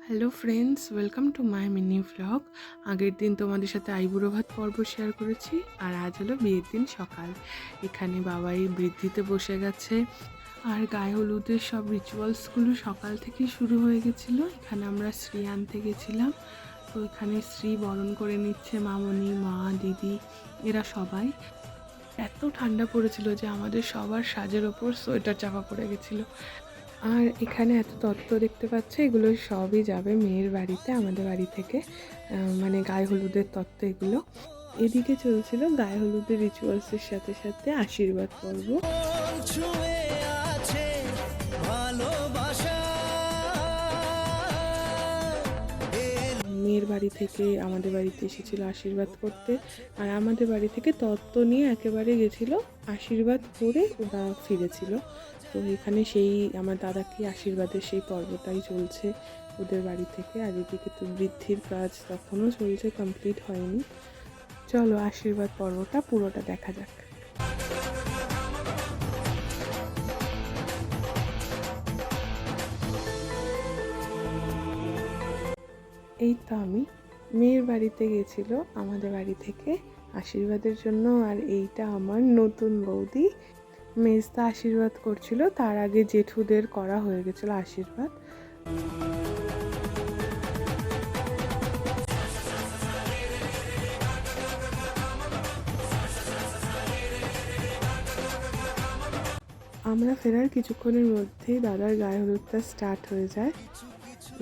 Hello friends, welcome to my mini vlog. আগের দিন তোমাদের সাথে আইবুড়ো ভাত পর্ব শেয়ার করেছি, আর আজ হলো বিয়ের দিন সকাল। এখানে বাবাই বৃদ্ধিতে বসে গেছে, আর গায়ে হলুদের সব রিচুয়ালসগুলো সকাল থেকেই শুরু হয়ে গেছিলো। এখানে আমরা শ্রী আনতে গেছিলাম, তো এখানে শ্রী বরণ করে নিচ্ছে মামনি, মা, দিদি, এরা সবাই। এত ঠান্ডা পড়েছিল যে আমাদের সবার সাজের ওপর সোয়েটার চাপা পড়ে গেছিলো। আর এখানে এত তত্ত্ব দেখতে পাচ্ছ, এগুলো সবই যাবে মেয়ের বাড়িতে আমাদের বাড়ি থেকে, মানে গায়ে হলুদের তত্ত্ব এগুলো। এদিকে চলছিল গায়ে হলুদের রিচুয়ালসের সাথে সাথে আশীর্বাদ পর্ব। মেয়ের বাড়ি থেকে আমাদের বাড়িতে এসেছিল আশীর্বাদ করতে, আর আমাদের বাড়ি থেকে তত্ত্ব নিয়ে একেবারে গেছিলো, আশীর্বাদ করে ওরা ফিরেছিল। তো এখানে সেই আমার দাদাকে আশীর্বাদের সেই পর্বটাই চলছে ওদের বাড়ি থেকে। আর এদিকে তো বৃদ্ধির কাজ তখনও চলছে, কমপ্লিট হয়নি। চলো আশীর্বাদ পর্বটা পুরোটা দেখা যাক। এই তো আমি মেয়ের বাড়িতে গেছিলো আমাদের বাড়ি থেকে আশীর্বাদের জন্য, আর এইটা আমার নতুন বৌদি। মেজদা আশীর্বাদ করছিল, তার আগে জেঠুদের করা হয়ে গেছিলো আশীর্বাদ। আমরা ফেরার কিছুক্ষণের মধ্যেই দাদার গায়ে হলুদটা স্টার্ট হয়ে যায়।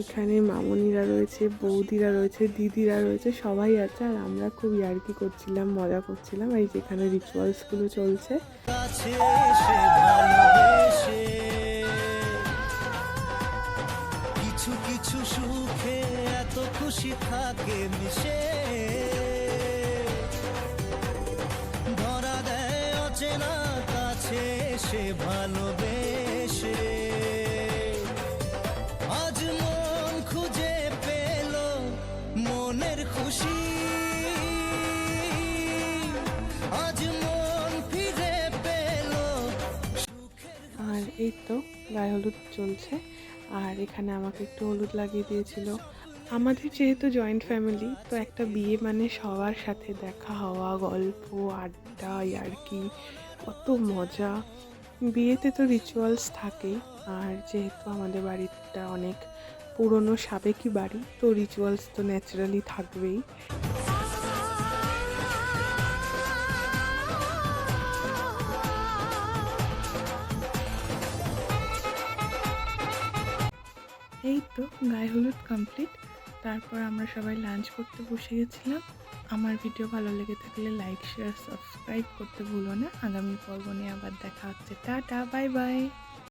এখানে মামনিরা রয়েছে, বৌদিরা রয়েছে, দিদিরা রয়েছে, সবাই আছে। আর আমরা খুব ইয়ার্কি করছিলাম, মজা করছিলাম। এই যেখানে রিচুয়ালসগুলো চলছে। কিছু কিছু সুখে এত খুশি থাকে মিশে, ধরা দেয় অচেনা কাছে সে ভালোবেসে। আজ মন খুঁজে পেল মনের খুশি, আজ মন ফিরে পেল। আর এই তো গায়ে হলুদ চলছে, আর এখানে আমাকে একটু হলুদ লাগিয়ে দিয়েছিল। আমাদের যেহেতু জয়েন্ট ফ্যামিলি, তো একটা বিয়ে মানে সবার সাথে দেখা হওয়া, গল্প, আড্ডা, ইয়ার্কি, কত মজা। বিয়েতে তো রিচুয়ালস থাকেই, আর যেহেতু আমাদের বাড়িটা অনেক পুরনো সাবেকি বাড়ি, তো রিচুয়ালস তো ন্যাচারালি থাকবেই। এই তো গায়ে হলুদ কমপ্লিট। তারপর আমরা সবাই লাঞ্চ করতে বসে গেছিলাম। আমার ভিডিও ভালো লেগে থাকলে লাইক, শেয়ার, সাবস্ক্রাইব করতে ভুলো না। আগামী পর্ব নিয়ে আবার দেখা হচ্ছে। Tata, bye bye.